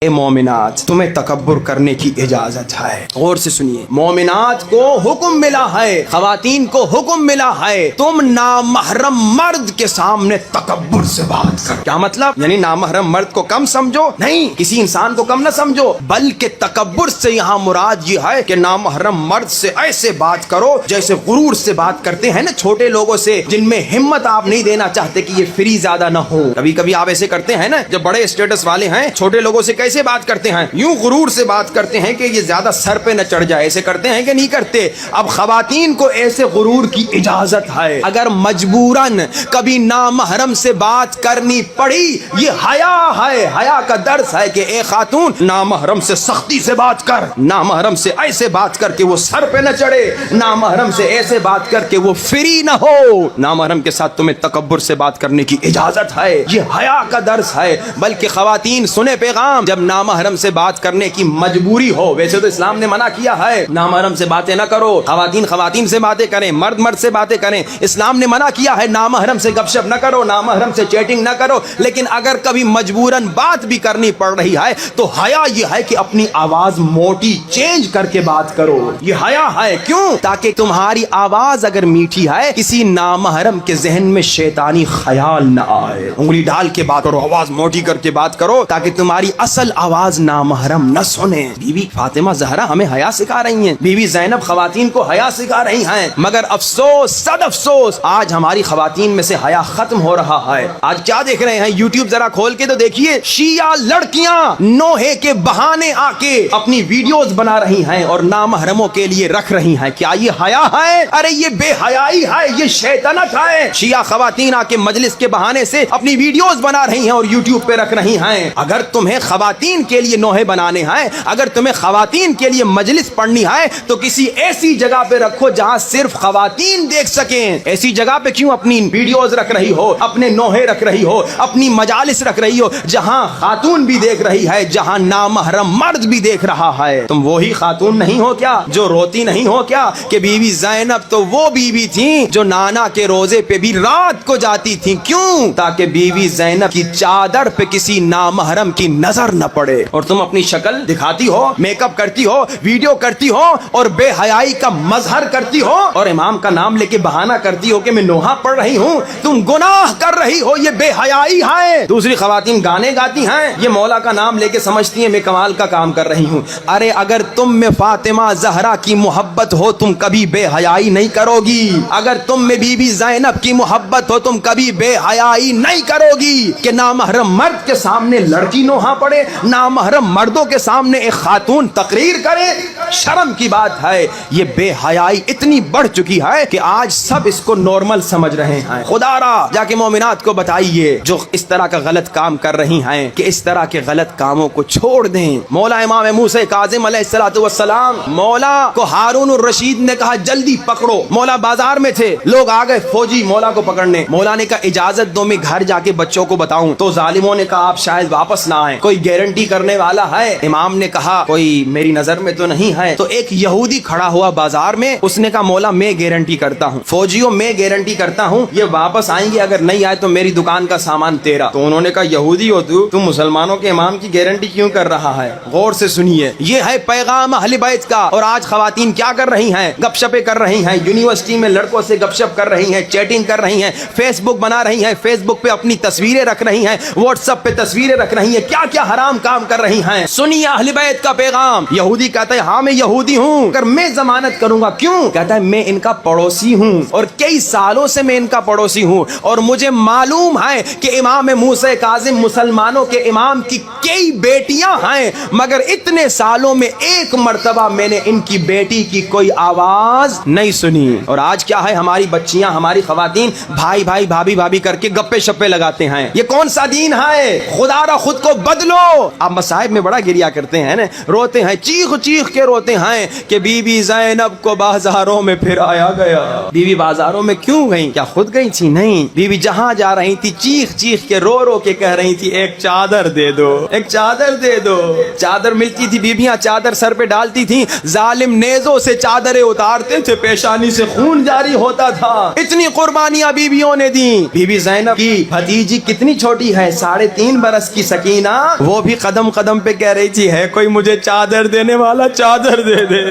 اے مومنات تمہیں تکبر کرنے کی اجازت ہے. غور سے سنیے, مومنات کو حکم ملا ہے, خواتین کو حکم ملا ہے, تم نامحرم مرد کے سامنے تکبر سے بات کر. کیا مطلب؟ یعنی نامحرم مرد کو کم سمجھو؟ نہیں, کسی انسان کو کم نہ سمجھو, بلکہ تکبر سے یہاں مراد یہ ہے کہ نامحرم مرد سے ایسے بات کرو جیسے غرور سے بات کرتے ہیں نا چھوٹے لوگوں سے, جن میں ہمت آپ نہیں دینا چاہتے کہ یہ فری زیادہ نہ ہو. کبھی کبھی آپ ایسے کرتے ہیں نا, جب بڑے اسٹیٹس والے ہیں چھوٹے لوگوں سے کیسے بات کرتے ہیں, یوں غرور سے بات کرتے ہیں کہ یہ زیادہ سر پہ نہ چڑھ جائے. ایسے کرتے ہیں کہ نہیں کرتے؟ اب خواتین کو ایسے غرور کی اجازت ہے. اگر مجبوراً کبھی نامحرم سے بات کرنی پڑی, یہ حیا ہے, حیا کا درس ہے کہ اے خاتون نامحرم سے سختی سے بات کر, نامحرم سے ایسے بات کر کے وہ سر پہ نہ چڑھے, نامحرم سے ایسے بات کر کے وہ فری نہ ہو. نامحرم کے ساتھ تمہیں تکبر سے بات کرنے کی اجازت ہے, یہ حیا کا درس ہے. بلکہ خواتین سنے پیغام, جب نامحرم سے بات کرنے کی مجبوری ہو, ویسے تو اسلام نے منع کیا ہے نامحرم سے باتیں نہ کرو, خواتین سے باتیں کریں, مرد سے باتیں کریں. اسلام نے منع کیا ہے نامحرم سے گپ شپ نہ کرو, نامحرم سے چیٹنگ نہ کرو. لیکن اگر کبھی مجبوراً بات بھی کرنی پڑ رہی ہے تو حیا یہ ہے کہ اپنی آواز موٹی چینج کر کے بات کرو. یہ حیا ہے. کیوں؟ تاکہ تمہاری آواز اگر میٹھی ہے, کسی نامحرم کے ذہن میں شیطانی خیال نہ آئے. انگلی ڈال کے بات کرو, آواز موٹی کر کے بات کرو تاکہ تمہاری اصل آواز نامحرم نہ سنے. بیوی فاطمہ زہرا ہمیں حیا سکھا رہی ہیں, بیوی زینب خواتین کو حیا سکھا رہی ہیں. مگر افسوس, صد افسوس, آج ہماری خواتین میں سے حیا ختم ہو رہا ہے. آج کیا دیکھ رہے ہیں؟ یوٹیوب ذرا کھول کے تو دیکھیے, شیعہ لڑکیاں نوحے کے بہانے آ کے اپنی ویڈیوز بنا رہی ہیں اور نامحرموں کے لیے رکھ رہی ہیں. کیا یہ حیا ہے؟ ارے یہ بے حیائی ہے, یہ شیطنت ہے. شیعہ خواتین آ کے مجلس کے بہانے سے اپنی ویڈیوز بنا رہی ہیں اور یوٹیوب پہ رکھ رہی ہیں. اگر تمہیں خواتین کے لیے نوحے بنانے ہیں, اگر تمہیں خواتین کے لیے مجلس پڑھنی ہے تو کسی ایسی جگہ پہ رکھو جہاں صرف خواتین دیکھ سکیں. ایسی جگہ پہ کیوں اپنی ویڈیوز رکھ رہی ہو, اپنے نوحے رکھ رہی ہو, اپنی مجالس رکھ رہی ہو جہاں خاتون بھی دیکھ رہی ہے, جہاں نامحرم مرد بھی دیکھ رہا ہے؟ تم وہی خاتون نہیں ہو کیا جو روتی نہیں ہو کیا کہ بیوی زینب تو وہ بیوی تھیں جو نانا کے روزے پہ بھی رات کو جاتی تھیں؟ کیوں؟ تاکہ بیوی زینب کی چادر پہ کسی نامحرم کی نظر نہ پڑے. اور تم اپنی شکل دکھاتی ہو, میک اپ کرتی ہو, ویڈیو کرتی ہو اور بے حیائی کا مظہر کرتی ہو اور امام کا نام لے کے بہانہ کرتی ہو کہ میں نوحہ پڑھ رہی ہوں. تم گناہ کر رہی ہو, یہ بے حیائی ہے. دوسری خواتین گانے گاتی ہیں, یہ مولا کا نام لے کے سمجھتی ہیں میں کمال کا کام کر رہی ہوں. ارے اگر تم میں فاطمہ زہرا کی محبت ہو تم کبھی بے حیائی نہیں کرو گی. اگر تم میں بی بی زینب کی محبت ہو تم کبھی بے حیائی نہیں کرو گی کہ نامحرم مرد کے سامنے لڑکی نوحہ پڑے, نامحرم مردوں کے سامنے ایک خاتون تقریر کرے. شرم کی بات ہے. یہ بے حیائی اتنی بڑھ چکی ہے کہ آج سب اس کو نارمل سمجھ رہے ہیں. خدا را جا کے مومنات کو بتائیے جو اس طرح کا غلط کام کر رہی ہیں کہ اس طرح کے غلط کاموں کو چھوڑ دیں. مولا امام موسیٰ کاظم علیہ الصلوۃ والسلام, مولا کو ہارون الرشید نے کہا جلدی پکڑو. مولا بازار میں تھے, لوگ آ گئے فوجی مولا کو پکڑنے. مولا نے کہا اجازت دو میں گھر جا کے بچوں کو بتاؤں. تو ظالموں نے کہا آپ شاید واپس نہ آئیں, کوئی گارنٹی کرنے والا ہے؟ امام نے کہا کوئی میری نظر میں تو نہیں ہے. تو ایک یہودی کھڑا ہوا بازار میں, اس نے کہا مولا میں گارنٹی کرتا ہوں, فوجیوں میں گارنٹی کرتا ہوں یہ واپس آئیں گے, اگر نہیں آئے تو میری دکان کا سامان تیرا. تو انہوں نے کہا یہودی ہو تو مسلمانوں کے امام کی گارنٹی کیوں کر رہا ہے؟ غور سے سنیے, یہ ہے پیغام اہل بیت کا. اور آج خواتین کیا کر رہی ہیں؟ گپ شپیں کر رہی ہیں, یونیورسٹی میں لڑکوں سے گپ شپ کر رہی ہیں, چیٹنگ کر رہی ہیں, فیس بک بنا رہی ہیں, فیس بک پہ اپنی تصویریں رکھ رہی ہیں, واٹس ایپ پہ تصویریں رکھ رہی ہیں, کیا کیا حرام کام کر رہی ہیں. سنیے اہل بیت کا پیغام. یہودی کہتا ہے ہاں میں یہودی ہوں, اگر میں ضمانت کروں گا. کیوں؟ کہتا ہے میں ان کا پڑوسی ہوں اور کئی سالوں سے میں ان کا پڑوسی ہوں اور مجھے معلوم ہے کہ امام موسیٰ کاظم مسلمانوں کے امام کی کئی بیٹیاں ہیں, مگر اتنے سالوں میں ایک مرتبہ میں نے ان کی بیٹی کی کوئی آواز نہیں سنی. اور آج کیا ہے, ہماری بچیاں, ہماری خواتین بھائی بھائی بھابھی بھابھی کر کے گپے شپے لگاتے ہیں. یہ کون سا دین ہے؟ خدا را خود کو بدلو. آپ مصائب میں بڑا گریا کرتے ہیں نا, روتے ہیں, چیخ چیخ کے روتے ہیں کہ بی بی زینب کو بازاروں میں پھرایا گیا. بیوی بازاروں میں کیوں گئی؟ کیا خود گئی تھی؟ نہیں, بیوی جہاں جا رہی تھی چیخ چیخ کے رو رو کے کہہ رہی تھی ایک چادر دے دو, ایک چادر دے دو. چادر ملتی تھی, بیویاں چادر سر پہ ڈالتی تھیں, ظالم نیزوں سے چادریں اتارتے تھے, پیشانی سے خون جاری ہوتا تھا. اتنی قربانیاں بیویوں نے دی. بی بی زینب کی بھتیجی کتنی چھوٹی ہے, 3.5 برس کی سکینہ, وہ بھی بھی قدم قدم پہ کہہ رہی تھی ہے کوئی مجھے چادر دینے والا، چادر دے دے.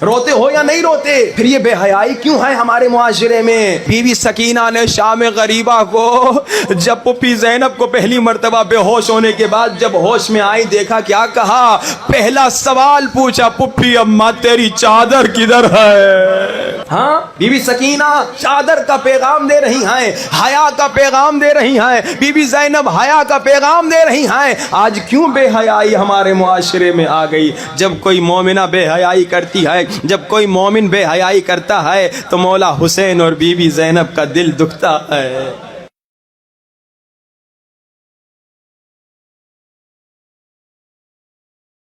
روتے ہو یا نہیں روتے؟ پھر یہ بے حیائی کیوں ہے ہمارے معاشرے میں؟ بی بی سکینہ نے شام غریبہ کو جب پھپھی زینب کو پہلی مرتبہ بے ہوش ہونے کے بعد جب ہوش میں آئی دیکھا، کیا کہا؟ پہلا سوال پوچھا، پھپھی اماں تیری چادر کدھر ہے؟ ہاں، بی بی سکینہ چادر کا پیغام دے رہی ہیں، حیا کا پیغام دے رہی ہیں. بی بی زینب حیا کا پیغام دے رہی ہیں. آج کیوں بے حیائی ہمارے معاشرے میں آ گئی؟ جب کوئی مومنہ بے حیائی کرتی ہے، جب کوئی مومن بے حیائی کرتا ہے تو مولا حسین اور بی بی زینب کا دل دکھتا ہے.